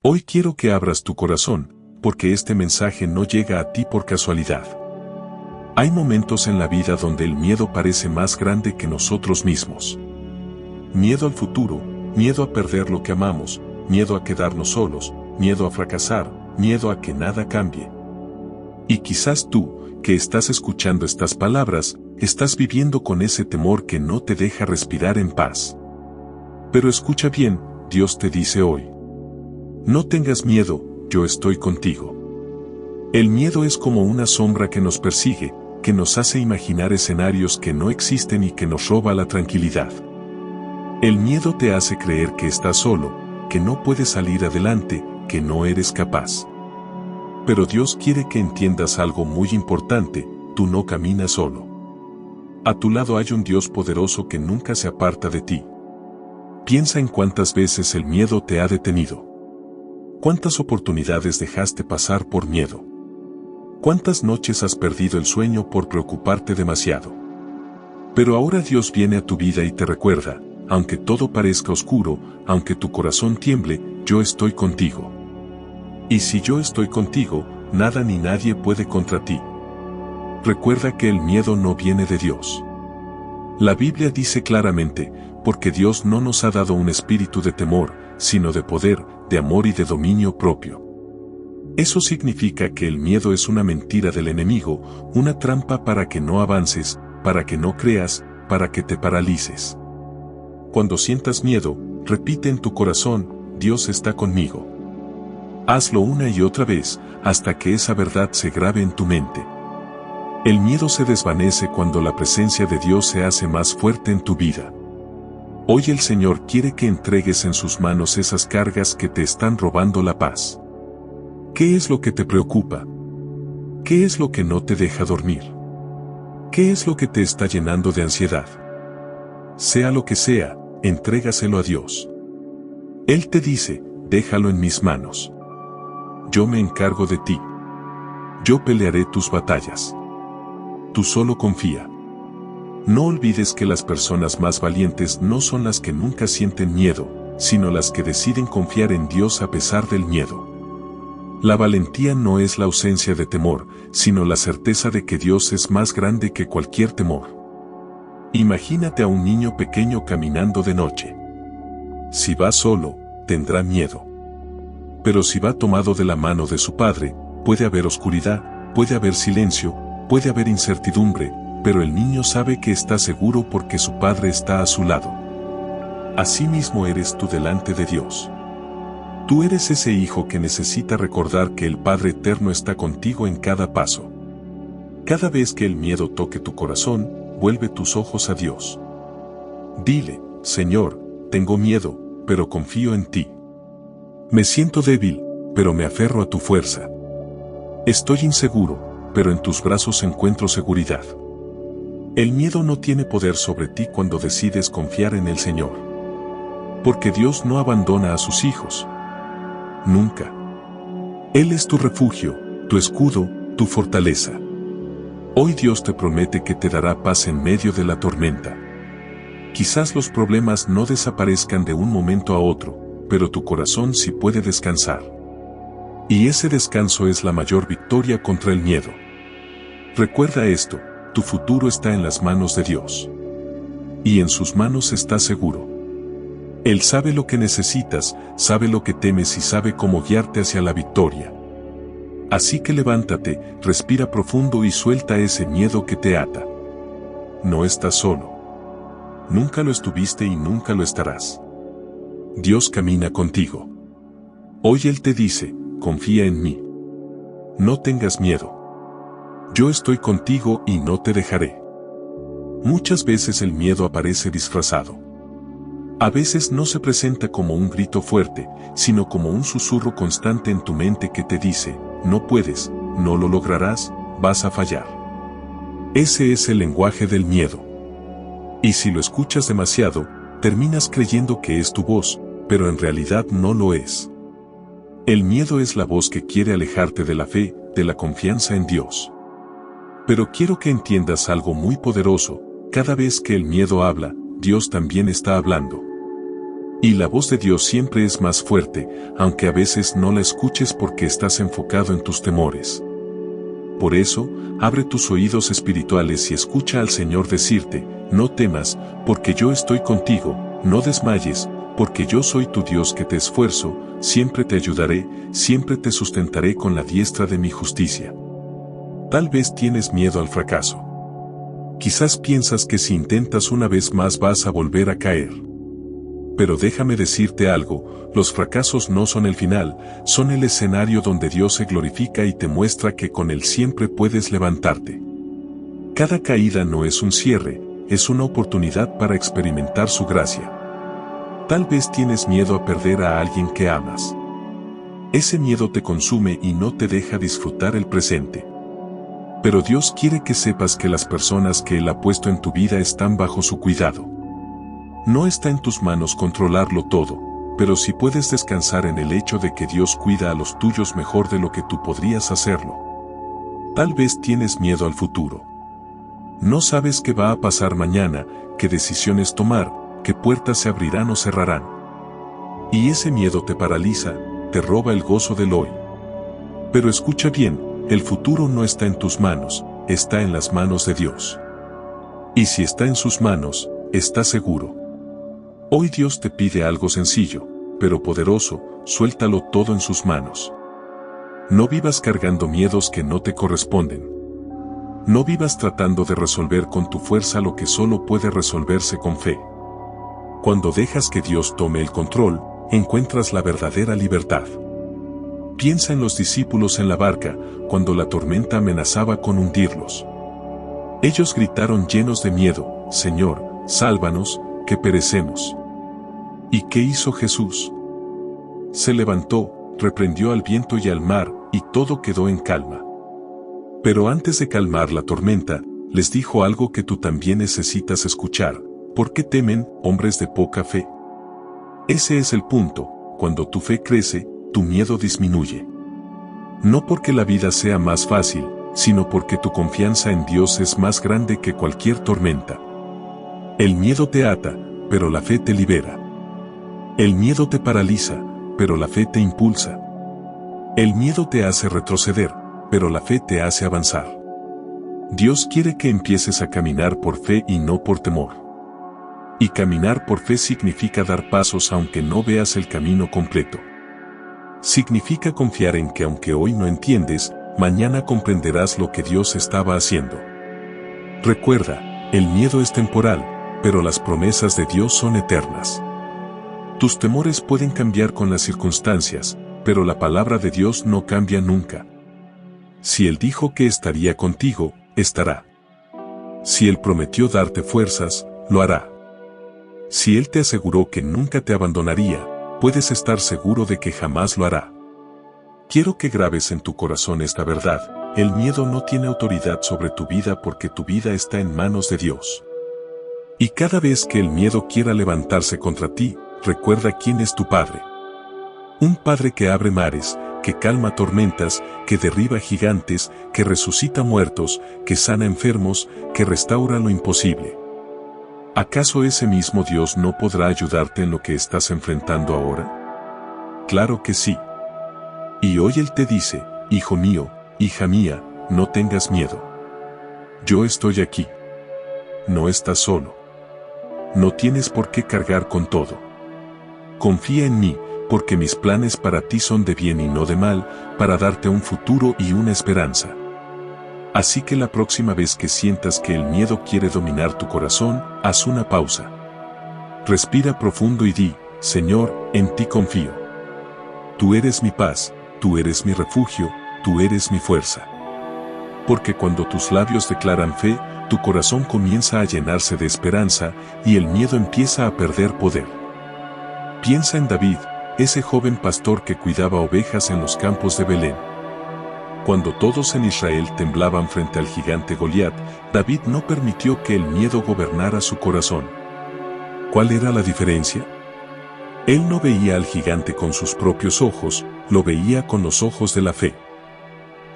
Hoy quiero que abras tu corazón, porque este mensaje no llega a ti por casualidad. Hay momentos en la vida donde el miedo parece más grande que nosotros mismos. Miedo al futuro, miedo a perder lo que amamos, miedo a quedarnos solos, miedo a fracasar, miedo a que nada cambie. Y quizás tú, que estás escuchando estas palabras, estás viviendo con ese temor que no te deja respirar en paz. Pero escucha bien, Dios te dice hoy: no tengas miedo, yo estoy contigo. El miedo es como una sombra que nos persigue, que nos hace imaginar escenarios que no existen y que nos roba la tranquilidad. El miedo te hace creer que estás solo, que no puedes salir adelante, que no eres capaz. Pero Dios quiere que entiendas algo muy importante: tú no caminas solo. A tu lado hay un Dios poderoso que nunca se aparta de ti. Piensa en cuántas veces el miedo te ha detenido. ¿Cuántas oportunidades dejaste pasar por miedo? ¿Cuántas noches has perdido el sueño por preocuparte demasiado? Pero ahora Dios viene a tu vida y te recuerda: aunque todo parezca oscuro, aunque tu corazón tiemble, yo estoy contigo. Y si yo estoy contigo, nada ni nadie puede contra ti. Recuerda que el miedo no viene de Dios. La Biblia dice claramente: porque Dios no nos ha dado un espíritu de temor, sino de poder, de amor y de dominio propio. Eso significa que el miedo es una mentira del enemigo, una trampa para que no avances, para que no creas, para que te paralices. Cuando sientas miedo, repite en tu corazón: Dios está conmigo. Hazlo una y otra vez, hasta que esa verdad se grabe en tu mente. El miedo se desvanece cuando la presencia de Dios se hace más fuerte en tu vida. Hoy el Señor quiere que entregues en sus manos esas cargas que te están robando la paz. ¿Qué es lo que te preocupa? ¿Qué es lo que no te deja dormir? ¿Qué es lo que te está llenando de ansiedad? Sea lo que sea, entrégaselo a Dios. Él te dice: déjalo en mis manos. Yo me encargo de ti. Yo pelearé tus batallas. Tú solo confía. No olvides que las personas más valientes no son las que nunca sienten miedo, sino las que deciden confiar en Dios a pesar del miedo. La valentía no es la ausencia de temor, sino la certeza de que Dios es más grande que cualquier temor. Imagínate a un niño pequeño caminando de noche. Si va solo, tendrá miedo. Pero si va tomado de la mano de su padre, puede haber oscuridad, puede haber silencio, puede haber incertidumbre, pero el niño sabe que está seguro porque su padre está a su lado. Asimismo eres tú delante de Dios. Tú eres ese hijo que necesita recordar que el Padre Eterno está contigo en cada paso. Cada vez que el miedo toque tu corazón, vuelve tus ojos a Dios. Dile: Señor, tengo miedo, pero confío en ti. Me siento débil, pero me aferro a tu fuerza. Estoy inseguro, pero en tus brazos encuentro seguridad. El miedo no tiene poder sobre ti cuando decides confiar en el Señor. Porque Dios no abandona a sus hijos. Nunca. Él es tu refugio, tu escudo, tu fortaleza. Hoy Dios te promete que te dará paz en medio de la tormenta. Quizás los problemas no desaparezcan de un momento a otro, pero tu corazón sí puede descansar. Y ese descanso es la mayor victoria contra el miedo. Recuerda esto: tu futuro está en las manos de Dios. Y en sus manos estás seguro. Él sabe lo que necesitas, sabe lo que temes y sabe cómo guiarte hacia la victoria. Así que levántate, respira profundo y suelta ese miedo que te ata. No estás solo. Nunca lo estuviste y nunca lo estarás. Dios camina contigo. Hoy Él te dice: confía en mí. No tengas miedo. Yo estoy contigo y no te dejaré. Muchas veces el miedo aparece disfrazado. A veces no se presenta como un grito fuerte, sino como un susurro constante en tu mente que te dice: no puedes, no lo lograrás, vas a fallar. Ese es el lenguaje del miedo. Y si lo escuchas demasiado, terminas creyendo que es tu voz, pero en realidad no lo es. El miedo es la voz que quiere alejarte de la fe, de la confianza en Dios. Pero quiero que entiendas algo muy poderoso: cada vez que el miedo habla, Dios también está hablando. Y la voz de Dios siempre es más fuerte, aunque a veces no la escuches porque estás enfocado en tus temores. Por eso, abre tus oídos espirituales y escucha al Señor decirte, no temas, porque yo estoy contigo, no desmayes, porque yo soy tu Dios que te esfuerzo, siempre te ayudaré, siempre te sustentaré con la diestra de mi justicia. Tal vez tienes miedo al fracaso. Quizás piensas que si intentas una vez más vas a volver a caer. Pero déjame decirte algo, los fracasos no son el final, son el escenario donde Dios se glorifica y te muestra que con Él siempre puedes levantarte. Cada caída no es un cierre, es una oportunidad para experimentar su gracia. Tal vez tienes miedo a perder a alguien que amas. Ese miedo te consume y no te deja disfrutar el presente. Pero Dios quiere que sepas que las personas que Él ha puesto en tu vida están bajo su cuidado. No está en tus manos controlarlo todo, pero sí puedes descansar en el hecho de que Dios cuida a los tuyos mejor de lo que tú podrías hacerlo. Tal vez tienes miedo al futuro. No sabes qué va a pasar mañana, qué decisiones tomar, qué puertas se abrirán o cerrarán. Y ese miedo te paraliza, te roba el gozo del hoy. Pero escucha bien, el futuro no está en tus manos, está en las manos de Dios. Y si está en sus manos, está seguro. Hoy Dios te pide algo sencillo, pero poderoso, suéltalo todo en sus manos. No vivas cargando miedos que no te corresponden. No vivas tratando de resolver con tu fuerza lo que solo puede resolverse con fe. Cuando dejas que Dios tome el control, encuentras la verdadera libertad. Piensa en los discípulos en la barca, cuando la tormenta amenazaba con hundirlos. Ellos gritaron llenos de miedo, Señor, sálvanos, que perecemos. ¿Y qué hizo Jesús? Se levantó, reprendió al viento y al mar, y todo quedó en calma. Pero antes de calmar la tormenta, les dijo algo que tú también necesitas escuchar. ¿Por qué temen, hombres de poca fe? Ese es el punto, cuando tu fe crece, tu miedo disminuye. No porque la vida sea más fácil, sino porque tu confianza en Dios es más grande que cualquier tormenta. El miedo te ata, pero la fe te libera. El miedo te paraliza, pero la fe te impulsa. El miedo te hace retroceder, pero la fe te hace avanzar. Dios quiere que empieces a caminar por fe y no por temor. Y caminar por fe significa dar pasos aunque no veas el camino completo. Significa confiar en que aunque hoy no entiendes, mañana comprenderás lo que Dios estaba haciendo. Recuerda, el miedo es temporal, pero las promesas de Dios son eternas. Tus temores pueden cambiar con las circunstancias, pero la palabra de Dios no cambia nunca. Si Él dijo que estaría contigo, estará. Si Él prometió darte fuerzas, lo hará. Si Él te aseguró que nunca te abandonaría, puedes estar seguro de que jamás lo hará. Quiero que grabes en tu corazón esta verdad: el miedo no tiene autoridad sobre tu vida porque tu vida está en manos de Dios. Y cada vez que el miedo quiera levantarse contra ti, recuerda quién es tu Padre. Un Padre que abre mares, que calma tormentas, que derriba gigantes, que resucita muertos, que sana enfermos, que restaura lo imposible. ¿Acaso ese mismo Dios no podrá ayudarte en lo que estás enfrentando ahora? Claro que sí. Y hoy Él te dice: hijo mío, hija mía, no tengas miedo. Yo estoy aquí. No estás solo. No tienes por qué cargar con todo. Confía en mí, porque mis planes para ti son de bien y no de mal, para darte un futuro y una esperanza. Así que la próxima vez que sientas que el miedo quiere dominar tu corazón, haz una pausa. Respira profundo y di: Señor, en ti confío. Tú eres mi paz, tú eres mi refugio, tú eres mi fuerza. Porque cuando tus labios declaran fe, tu corazón comienza a llenarse de esperanza y el miedo empieza a perder poder. Piensa en David, ese joven pastor que cuidaba ovejas en los campos de Belén. Cuando todos en Israel temblaban frente al gigante Goliat, David no permitió que el miedo gobernara su corazón. ¿Cuál era la diferencia? Él no veía al gigante con sus propios ojos, lo veía con los ojos de la fe.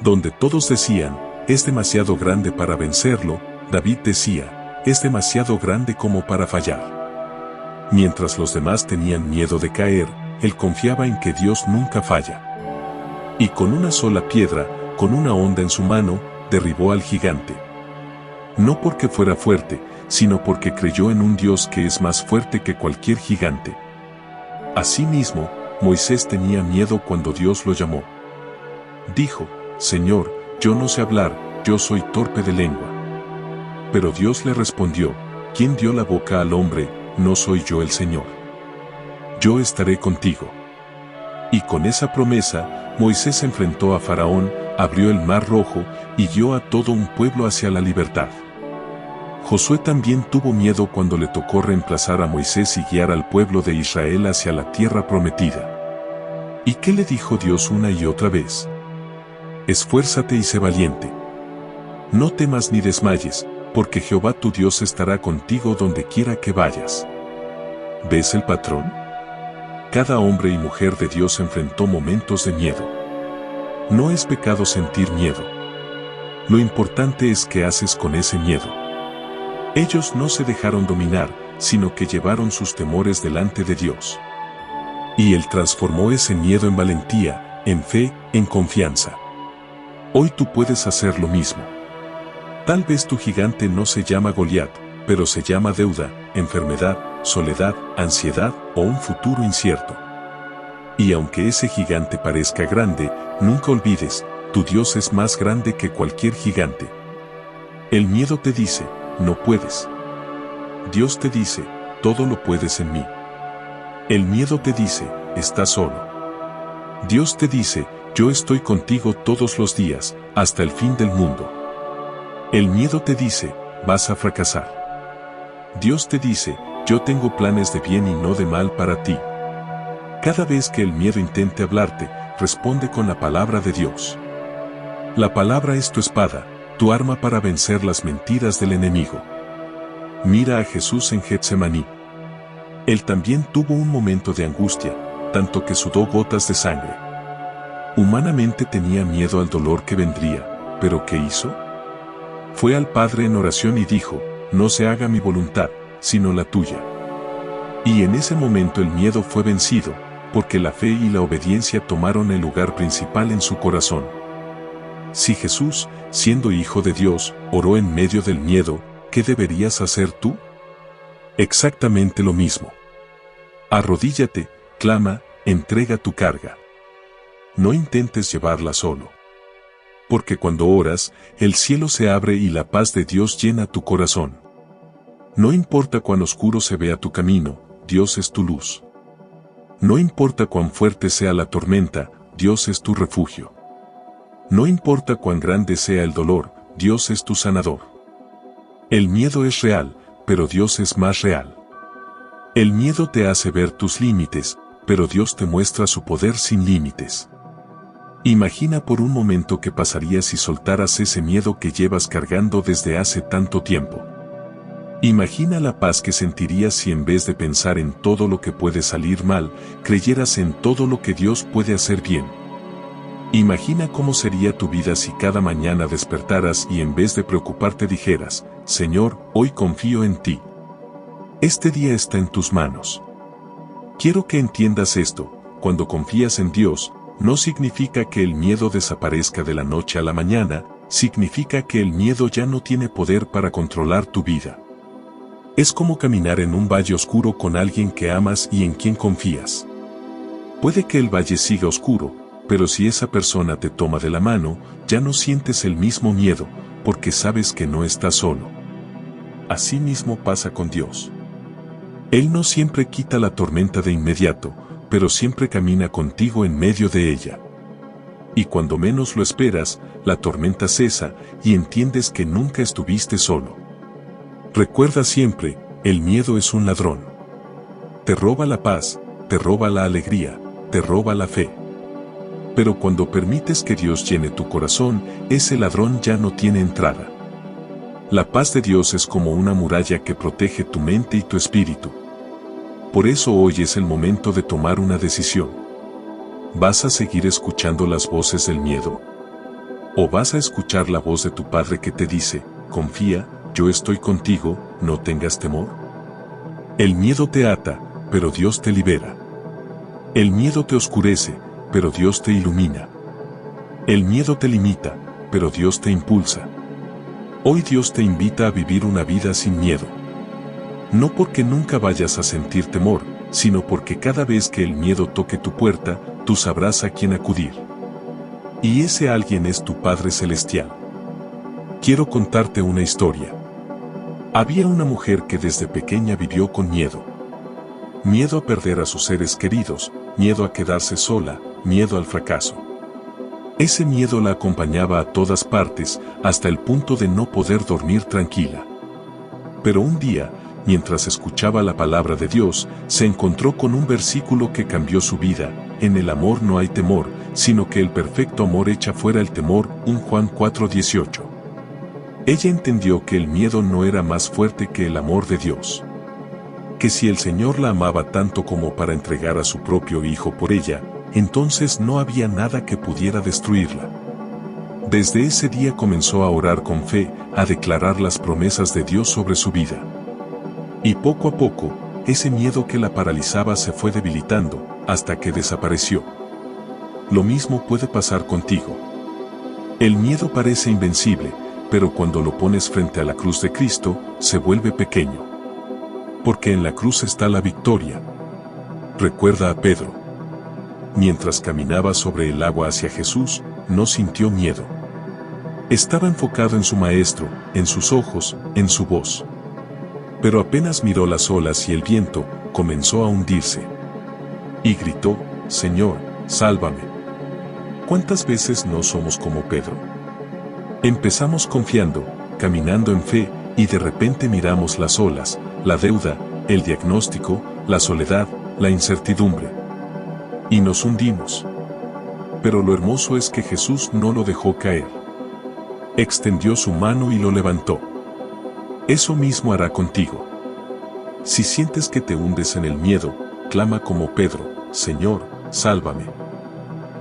Donde todos decían: es demasiado grande para vencerlo, David decía: es demasiado grande como para fallar. Mientras los demás tenían miedo de caer, él confiaba en que Dios nunca falla. Y con una sola piedra, con una honda en su mano, derribó al gigante. No porque fuera fuerte, sino porque creyó en un Dios que es más fuerte que cualquier gigante. Asimismo, Moisés tenía miedo cuando Dios lo llamó. Dijo: Señor, yo no sé hablar, yo soy torpe de lengua. Pero Dios le respondió: ¿Quién dio la boca al hombre? No soy yo el Señor. Yo estaré contigo. Y con esa promesa, Moisés se enfrentó a Faraón, abrió el mar rojo, y guió a todo un pueblo hacia la libertad. Josué también tuvo miedo cuando le tocó reemplazar a Moisés y guiar al pueblo de Israel hacia la tierra prometida. ¿Y qué le dijo Dios una y otra vez? Esfuérzate y sé valiente. No temas ni desmayes, porque Jehová tu Dios estará contigo donde quiera que vayas. ¿Ves el patrón? Cada hombre y mujer de Dios enfrentó momentos de miedo. No es pecado sentir miedo. Lo importante es qué haces con ese miedo. Ellos no se dejaron dominar, sino que llevaron sus temores delante de Dios. Y Él transformó ese miedo en valentía, en fe, en confianza. Hoy tú puedes hacer lo mismo. Tal vez tu gigante no se llama Goliat, pero se llama deuda, enfermedad, soledad, ansiedad o un futuro incierto. Y aunque ese gigante parezca grande, nunca olvides, tu Dios es más grande que cualquier gigante. El miedo te dice: no puedes. Dios te dice: todo lo puedes en mí. El miedo te dice: estás solo. Dios te dice: yo estoy contigo todos los días, hasta el fin del mundo. El miedo te dice: vas a fracasar. Dios te dice: yo tengo planes de bien y no de mal para ti. Cada vez que el miedo intente hablarte, responde con la palabra de Dios. La palabra es tu espada, tu arma para vencer las mentiras del enemigo. Mira a Jesús en Getsemaní. Él también tuvo un momento de angustia, tanto que sudó gotas de sangre. Humanamente tenía miedo al dolor que vendría, pero ¿qué hizo? Fue al Padre en oración y dijo: no se haga mi voluntad, sino la tuya. Y en ese momento el miedo fue vencido, porque la fe y la obediencia tomaron el lugar principal en su corazón. Si Jesús, siendo Hijo de Dios, oró en medio del miedo, ¿qué deberías hacer tú? Exactamente lo mismo. Arrodíllate, clama, entrega tu carga. No intentes llevarla solo. Porque cuando oras, el cielo se abre y la paz de Dios llena tu corazón. No importa cuán oscuro se vea tu camino, Dios es tu luz. No importa cuán fuerte sea la tormenta, Dios es tu refugio. No importa cuán grande sea el dolor, Dios es tu sanador. El miedo es real, pero Dios es más real. El miedo te hace ver tus límites, pero Dios te muestra su poder sin límites. Imagina por un momento qué pasaría si soltaras ese miedo que llevas cargando desde hace tanto tiempo. Imagina la paz que sentirías si en vez de pensar en todo lo que puede salir mal, creyeras en todo lo que Dios puede hacer bien. Imagina cómo sería tu vida si cada mañana despertaras y en vez de preocuparte dijeras: Señor, hoy confío en ti. Este día está en tus manos. Quiero que entiendas esto: cuando confías en Dios, no significa que el miedo desaparezca de la noche a la mañana, significa que el miedo ya no tiene poder para controlar tu vida. Es como caminar en un valle oscuro con alguien que amas y en quien confías. Puede que el valle siga oscuro, pero si esa persona te toma de la mano, ya no sientes el mismo miedo, porque sabes que no estás solo. Así mismo pasa con Dios. Él no siempre quita la tormenta de inmediato, pero siempre camina contigo en medio de ella. Y cuando menos lo esperas, la tormenta cesa y entiendes que nunca estuviste solo. Recuerda siempre, el miedo es un ladrón. Te roba la paz, te roba la alegría, te roba la fe. Pero cuando permites que Dios llene tu corazón, ese ladrón ya no tiene entrada. La paz de Dios es como una muralla que protege tu mente y tu espíritu. Por eso hoy es el momento de tomar una decisión. ¿Vas a seguir escuchando las voces del miedo? ¿O vas a escuchar la voz de tu Padre que te dice: confía, yo estoy contigo, no tengas temor? El miedo te ata, pero Dios te libera. El miedo te oscurece, pero Dios te ilumina. El miedo te limita, pero Dios te impulsa. Hoy Dios te invita a vivir una vida sin miedo. No porque nunca vayas a sentir temor, sino porque cada vez que el miedo toque tu puerta, tú sabrás a quién acudir. Y ese alguien es tu Padre Celestial. Quiero contarte una historia. Había una mujer que desde pequeña vivió con miedo. Miedo a perder a sus seres queridos, miedo a quedarse sola, miedo al fracaso. Ese miedo la acompañaba a todas partes, hasta el punto de no poder dormir tranquila. Pero un día, mientras escuchaba la palabra de Dios, se encontró con un versículo que cambió su vida: en el amor no hay temor, sino que el perfecto amor echa fuera el temor. 1 Juan 4:18. Ella entendió que el miedo no era más fuerte que el amor de Dios. Que si el Señor la amaba tanto como para entregar a su propio Hijo por ella, entonces no había nada que pudiera destruirla. Desde ese día comenzó a orar con fe, a declarar las promesas de Dios sobre su vida. Y poco a poco, ese miedo que la paralizaba se fue debilitando, hasta que desapareció. Lo mismo puede pasar contigo. El miedo parece invencible, pero cuando lo pones frente a la cruz de Cristo, se vuelve pequeño. Porque en la cruz está la victoria. Recuerda a Pedro. Mientras caminaba sobre el agua hacia Jesús, no sintió miedo. Estaba enfocado en su Maestro, en sus ojos, en su voz. Pero apenas miró las olas y el viento, comenzó a hundirse. Y gritó: Señor, sálvame. ¿Cuántas veces no somos como Pedro? Empezamos confiando, caminando en fe, y de repente miramos las olas, la deuda, el diagnóstico, la soledad, la incertidumbre. Y nos hundimos. Pero lo hermoso es que Jesús no lo dejó caer. Extendió su mano y lo levantó. Eso mismo hará contigo. Si sientes que te hundes en el miedo, clama como Pedro: Señor, sálvame.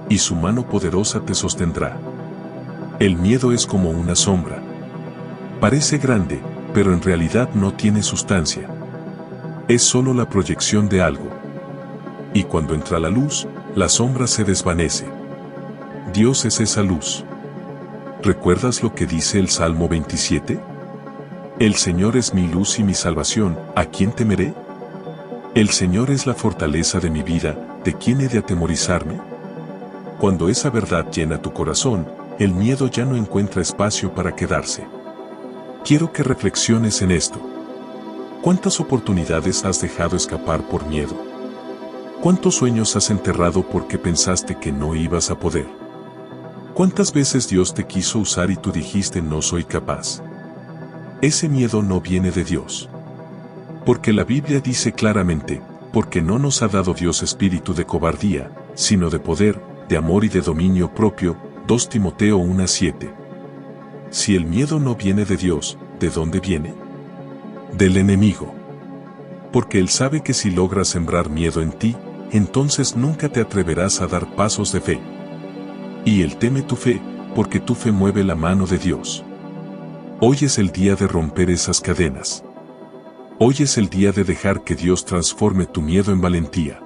Y su mano poderosa te sostendrá. El miedo es como una sombra. Parece grande, pero en realidad no tiene sustancia. Es solo la proyección de algo. Y cuando entra la luz, la sombra se desvanece. Dios es esa luz. ¿Recuerdas lo que dice el Salmo 27? El Señor es mi luz y mi salvación, ¿a quién temeré? El Señor es la fortaleza de mi vida, ¿de quién he de atemorizarme? Cuando esa verdad llena tu corazón, el miedo ya no encuentra espacio para quedarse. Quiero que reflexiones en esto. ¿Cuántas oportunidades has dejado escapar por miedo? ¿Cuántos sueños has enterrado porque pensaste que no ibas a poder? ¿Cuántas veces Dios te quiso usar y tú dijiste: no soy capaz? Ese miedo no viene de Dios. Porque la Biblia dice claramente: porque no nos ha dado Dios espíritu de cobardía, sino de poder, de amor y de dominio propio. 2 Timoteo 1:7. Si el miedo no viene de Dios, ¿de dónde viene? Del enemigo. Porque él sabe que si logras sembrar miedo en ti, entonces nunca te atreverás a dar pasos de fe. Y él teme tu fe, porque tu fe mueve la mano de Dios. Hoy es el día de romper esas cadenas. Hoy es el día de dejar que Dios transforme tu miedo en valentía.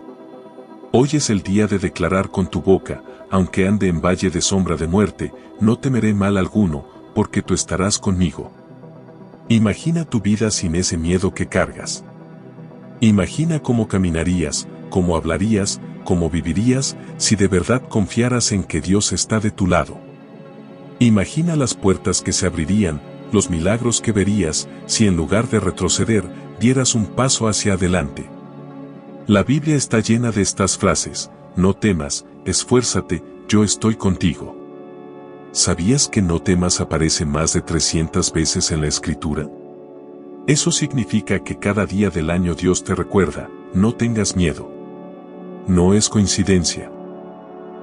Hoy es el día de declarar con tu boca: aunque ande en valle de sombra de muerte, no temeré mal alguno, porque tú estarás conmigo. Imagina tu vida sin ese miedo que cargas. Imagina cómo caminarías, cómo hablarías, cómo vivirías, si de verdad confiaras en que Dios está de tu lado. Imagina las puertas que se abrirían, los milagros que verías, si en lugar de retroceder, dieras un paso hacia adelante. La Biblia está llena de estas frases: no temas, esfuérzate, yo estoy contigo. ¿Sabías que no temas aparece más de 300 veces en la Escritura? Eso significa que cada día del año Dios te recuerda: no tengas miedo. No es coincidencia.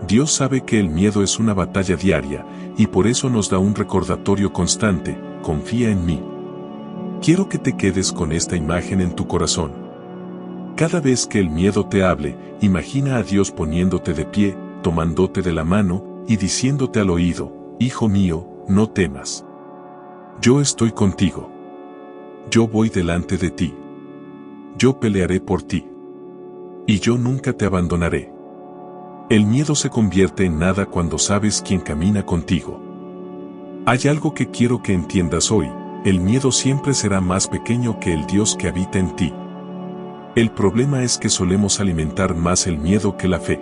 Dios sabe que el miedo es una batalla diaria, y por eso nos da un recordatorio constante: confía en mí. Quiero que te quedes con esta imagen en tu corazón. Cada vez que el miedo te hable, imagina a Dios poniéndote de pie, tomándote de la mano, y diciéndote al oído: hijo mío, no temas. Yo estoy contigo. Yo voy delante de ti. yo pelearé por ti. Y yo nunca te abandonaré. El miedo se convierte en nada cuando sabes quién camina contigo. Hay algo que quiero que entiendas hoy: el miedo siempre será más pequeño que el Dios que habita en ti. El problema es que solemos alimentar más el miedo que la fe.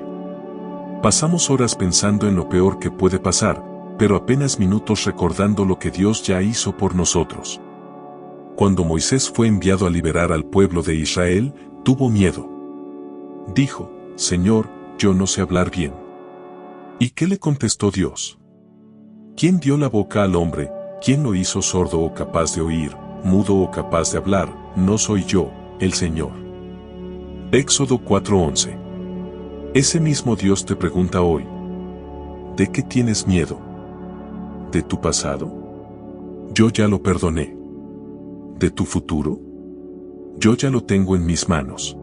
Pasamos horas pensando en lo peor que puede pasar, pero apenas minutos recordando lo que Dios ya hizo por nosotros. Cuando Moisés fue enviado a liberar al pueblo de Israel, tuvo miedo. Dijo: Señor, yo no sé hablar bien. ¿Y qué le contestó Dios? ¿Quién dio la boca al hombre? ¿Quién lo hizo sordo o capaz de oír, mudo o capaz de hablar? No soy yo, el Señor. Éxodo 4:11. Ese mismo Dios te pregunta hoy: ¿de qué tienes miedo? ¿De tu pasado? Yo ya lo perdoné. ¿De tu futuro? Yo ya lo tengo en mis manos.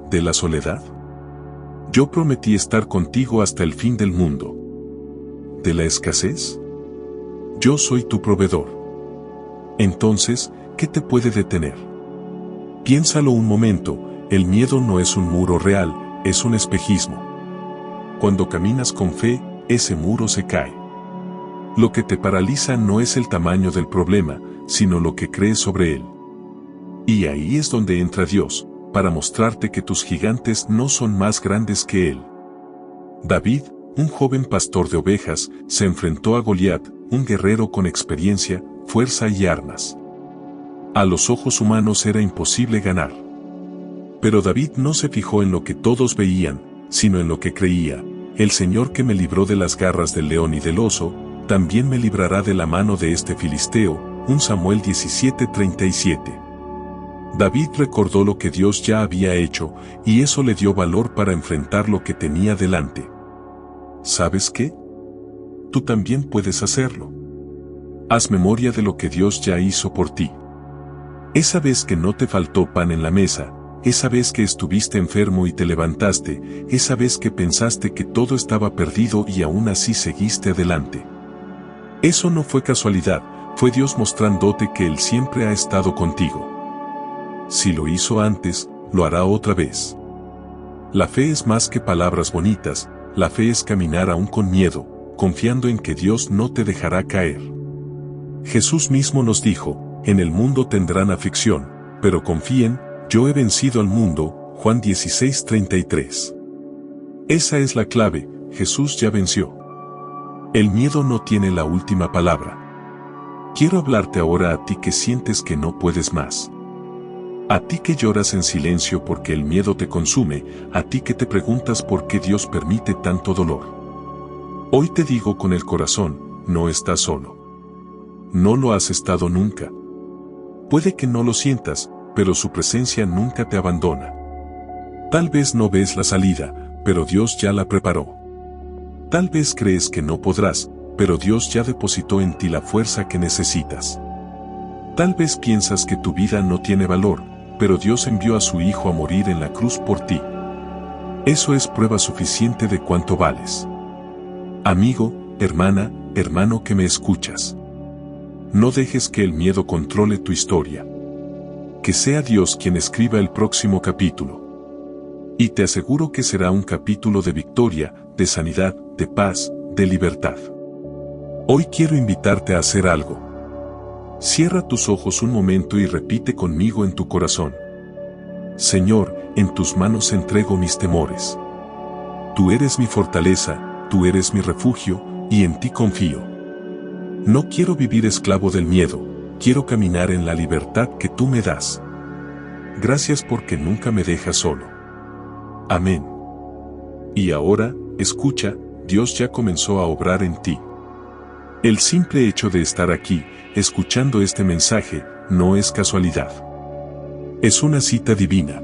¿De la soledad? Yo prometí estar contigo hasta el fin del mundo. ¿De la escasez? Yo soy tu proveedor. Entonces, ¿qué te puede detener? Piénsalo un momento: el miedo no es un muro real, es un espejismo. Cuando caminas con fe, ese muro se cae. Lo que te paraliza no es el tamaño del problema, sino lo que crees sobre él. Y ahí es donde entra Dios, para mostrarte que tus gigantes no son más grandes que él. David, un joven pastor de ovejas, se enfrentó a Goliat, un guerrero con experiencia, fuerza y armas. A los ojos humanos era imposible ganar. Pero David no se fijó en lo que todos veían, sino en lo que creía: el Señor que me libró de las garras del león y del oso, también me librará de la mano de este filisteo. 1 Samuel 17:37. David recordó lo que Dios ya había hecho, y eso le dio valor para enfrentar lo que tenía delante. ¿Sabes qué? Tú también puedes hacerlo. Haz memoria de lo que Dios ya hizo por ti. Esa vez que no te faltó pan en la mesa, esa vez que estuviste enfermo y te levantaste, esa vez que pensaste que todo estaba perdido y aún así seguiste adelante. Eso no fue casualidad, fue Dios mostrándote que Él siempre ha estado contigo. Si lo hizo antes, lo hará otra vez. La fe es más que palabras bonitas, la fe es caminar aún con miedo, confiando en que Dios no te dejará caer. Jesús mismo nos dijo: en el mundo tendrán aflicción, pero confíen, yo he vencido al mundo. Juan 16:33. Esa es la clave: Jesús ya venció. El miedo no tiene la última palabra. Quiero hablarte ahora a ti que sientes que no puedes más. A ti que lloras en silencio porque el miedo te consume, a ti que te preguntas por qué Dios permite tanto dolor. Hoy te digo con el corazón: no estás solo. No lo has estado nunca. Puede que no lo sientas, pero su presencia nunca te abandona. Tal vez no ves la salida, pero Dios ya la preparó. Tal vez crees que no podrás, pero Dios ya depositó en ti la fuerza que necesitas. Tal vez piensas que tu vida no tiene valor, pero Dios envió a su Hijo a morir en la cruz por ti. Eso es prueba suficiente de cuánto vales. Amigo, hermana, hermano que me escuchas. No dejes que el miedo controle tu historia. Que sea Dios quien escriba el próximo capítulo. Y te aseguro que será un capítulo de victoria, de sanidad, de paz, de libertad. Hoy quiero invitarte a hacer algo. Cierra tus ojos un momento y repite conmigo en tu corazón: Señor, en tus manos entrego mis temores. Tú eres mi fortaleza, tú eres mi refugio, y en ti confío. No quiero vivir esclavo del miedo, quiero caminar en la libertad que tú me das. Gracias porque nunca me dejas solo. Amén. Y ahora, escucha, Dios ya comenzó a obrar en ti. El simple hecho de estar aquí, escuchando este mensaje, no es casualidad. Es una cita divina.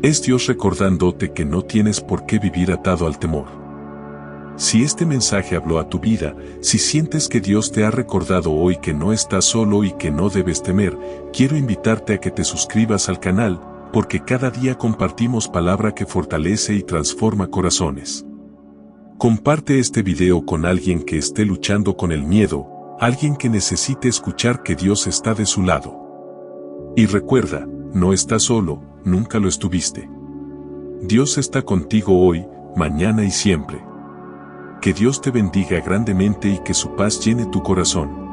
Es Dios recordándote que no tienes por qué vivir atado al temor. Si este mensaje habló a tu vida, si sientes que Dios te ha recordado hoy que no estás solo y que no debes temer, quiero invitarte a que te suscribas al canal, porque cada día compartimos palabra que fortalece y transforma corazones. Comparte este video con alguien que esté luchando con el miedo, alguien que necesite escuchar que Dios está de su lado. Y recuerda, No estás solo, nunca lo estuviste. Dios está contigo hoy, mañana y siempre. Que Dios te bendiga grandemente y que su paz llene tu corazón.